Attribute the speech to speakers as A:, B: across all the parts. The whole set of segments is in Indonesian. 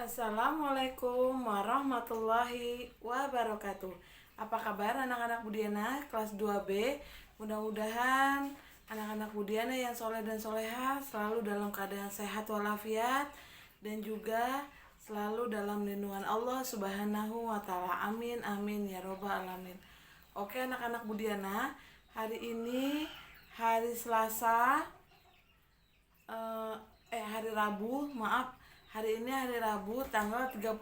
A: Assalamualaikum warahmatullahi wabarakatuh. Apa kabar anak-anak Budiana kelas 2B? Mudah-mudahan anak-anak Budiana yang soleh dan soleha selalu dalam keadaan sehat walafiat dan juga selalu dalam lindungan Allah Subhanahu wa taala. Amin amin ya robbal alamin. Oke anak-anak Budiana, hari ini hari Selasa hari Rabu, maaf. Hari ini hari Rabu tanggal 31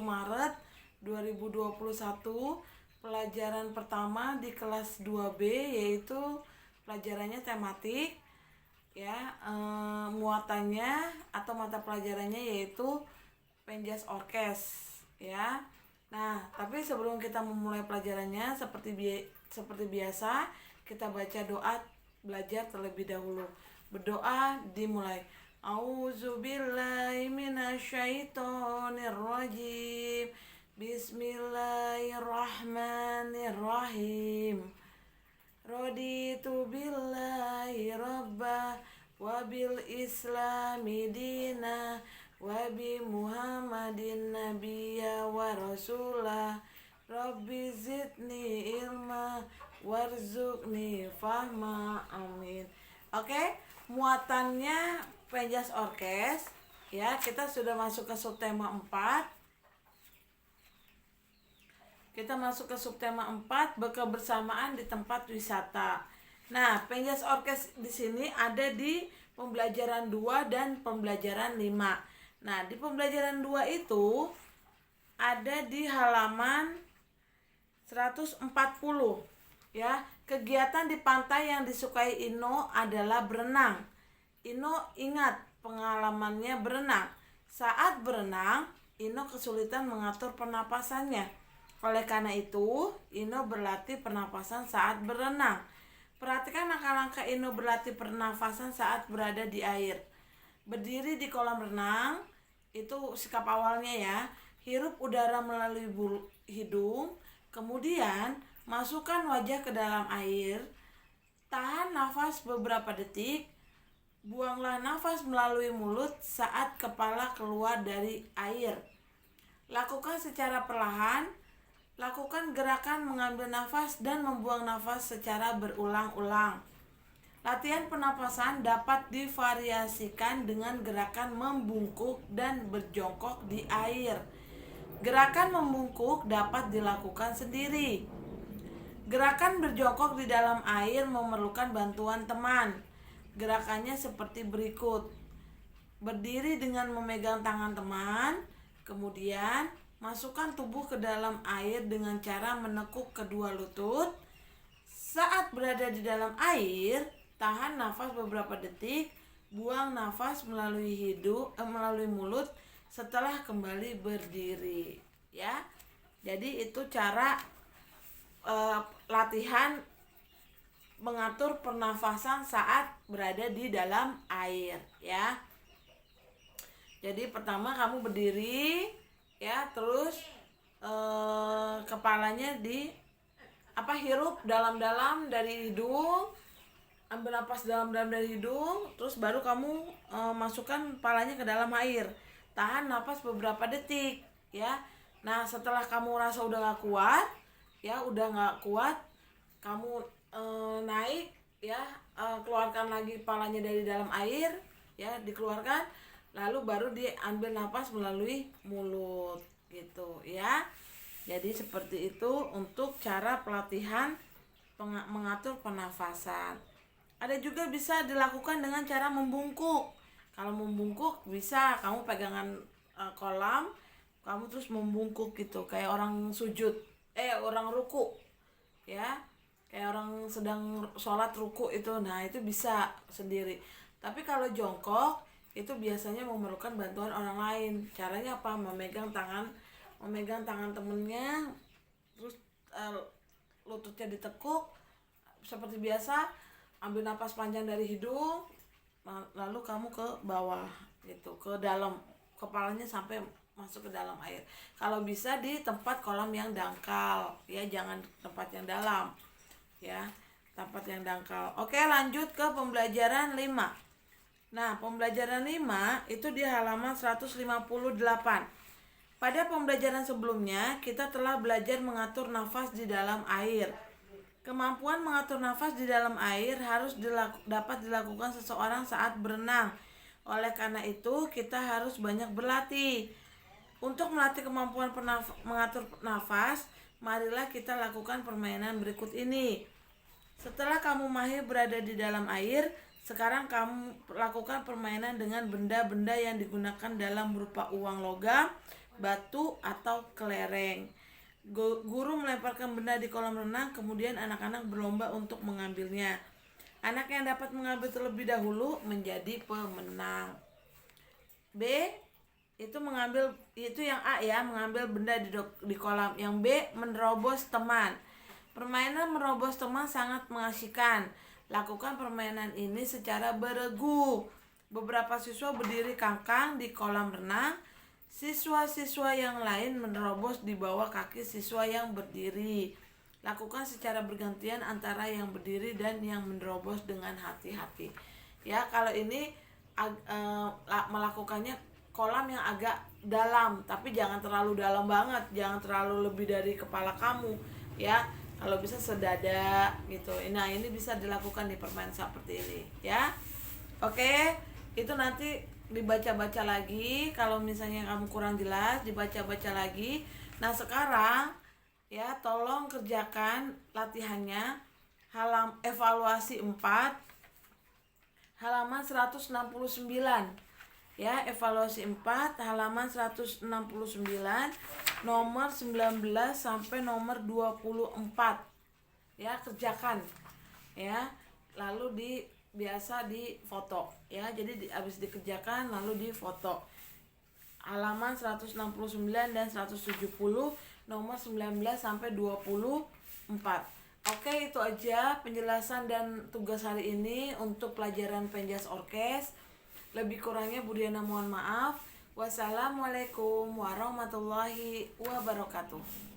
A: Maret 2021. Pelajaran pertama di kelas 2B yaitu pelajarannya tematik ya. Muatannya atau mata pelajarannya yaitu Penjas Orkes ya. Nah, tapi sebelum kita memulai pelajarannya seperti biasa kita baca doa belajar terlebih dahulu. Berdoa dimulai. A'udzubillahi minasyaitonirrajim. Bismillahirrahmanirrahim. Raditu billahi rabbah wa bil islami dina wa bi muhammadin nabiyya wa rasulah. Rabbi zidni ilma warzuqni fahma. Amin. Oke, muatannya Penjas Orkes ya. Kita sudah masuk ke subtema 4. Kita masuk ke subtema 4, berkebersamaan di tempat wisata. Nah, Penjas Orkes di sini ada di pembelajaran 2 dan pembelajaran 5. Nah, di pembelajaran 2 itu ada di halaman 140 ya. Kegiatan di pantai yang disukai Ino adalah berenang. Ino ingat pengalamannya berenang. Saat berenang, Ino kesulitan mengatur pernapasannya. Oleh karena itu, Ino berlatih pernapasan saat berenang. Perhatikan langkah-langkah Ino berlatih pernapasan saat berada di air. Berdiri di kolam renang, itu sikap awalnya ya. Hirup udara melalui hidung, kemudian masukkan wajah ke dalam air. Tahan nafas beberapa detik. Buanglah nafas melalui mulut saat kepala keluar dari air. Lakukan secara perlahan. Lakukan gerakan mengambil nafas dan membuang nafas secara berulang-ulang. Latihan pernapasan dapat divariasikan dengan gerakan membungkuk dan berjongkok di air. Gerakan membungkuk dapat dilakukan sendiri. Gerakan berjongkok di dalam air memerlukan bantuan teman. Gerakannya seperti berikut. Berdiri dengan memegang tangan teman, kemudian masukkan tubuh ke dalam air dengan cara menekuk kedua lutut. Saat berada di dalam air, tahan nafas beberapa detik, buang nafas melalui melalui mulut setelah kembali berdiri ya. Jadi itu cara latihan mengatur pernafasan saat berada di dalam air ya. Jadi pertama kamu berdiri ya, terus kepalanya hirup dalam-dalam dari hidung, ambil napas dalam-dalam dari hidung, terus baru kamu masukkan kepalanya ke dalam air. Tahan napas beberapa detik ya. Nah, setelah kamu rasa udah gak kuat ya, kamu naik ya, keluarkan lagi kepalanya dari dalam air ya, dikeluarkan, lalu baru diambil napas melalui mulut gitu ya. Jadi seperti itu untuk cara pelatihan mengatur pernafasan. Ada juga bisa dilakukan dengan cara membungkuk. Kalau membungkuk bisa kamu pegangan kolam, kamu terus membungkuk gitu kayak orang sujud, orang ruku ya, kayak orang sedang sholat ruku itu. Nah, itu bisa sendiri. Tapi kalau jongkok itu biasanya memerlukan bantuan orang lain. Caranya apa? Memegang tangan temennya, terus lututnya ditekuk seperti biasa, ambil napas panjang dari hidung, lalu kamu ke bawah gitu, ke dalam, kepalanya sampai masuk ke dalam air. Kalau bisa di tempat kolam yang dangkal ya, jangan tempat yang dalam ya, tempat yang dangkal. Oke, lanjut ke pembelajaran 5. Nah, pembelajaran 5 itu di halaman 158. Pada pembelajaran sebelumnya, kita telah belajar mengatur nafas di dalam air. Kemampuan mengatur nafas di dalam air harus dapat dilakukan seseorang saat berenang. Oleh karena itu, kita harus banyak berlatih. Untuk melatih kemampuan mengatur nafas, marilah kita lakukan permainan berikut ini. Setelah kamu mahir berada di dalam air, sekarang kamu lakukan permainan dengan benda-benda yang digunakan dalam berupa uang logam, batu, atau kelereng. Guru melemparkan benda di kolam renang, kemudian anak-anak berlomba untuk mengambilnya. Anak yang dapat mengambil terlebih dahulu menjadi pemenang. B itu mengambil, itu yang A ya, mengambil benda di kolam. Yang B, menerobos teman. Permainan menerobos teman sangat mengasyikan. Lakukan permainan ini secara beregu. Beberapa siswa berdiri kangkang di kolam renang. Siswa-siswa yang lain menerobos di bawah kaki siswa yang berdiri. Lakukan secara bergantian antara yang berdiri dan yang menerobos dengan hati-hati. Ya, kalau ini melakukannya kolam yang agak dalam, tapi jangan terlalu dalam banget, jangan terlalu lebih dari kepala kamu, ya. Kalau bisa sedada gitu. Nah, ini bisa dilakukan di permainan seperti ini, ya. Oke, itu nanti dibaca-baca lagi. Kalau misalnya kamu kurang jelas, dibaca-baca lagi. Nah, sekarang ya, tolong kerjakan latihannya. Evaluasi 4 halaman 169. Ya, evaluasi 4 halaman 169, nomor 19 sampai nomor 24. Ya, kerjakan. Ya, lalu biasa di foto, ya. Jadi habis dikerjakan lalu di foto. Halaman 169 dan 170, nomor 19 sampai 24. Oke, itu aja penjelasan dan tugas hari ini untuk pelajaran Penjas Orkes. Lebih kurangnya Budiana mohon maaf. Wassalamualaikum warahmatullahi wabarakatuh.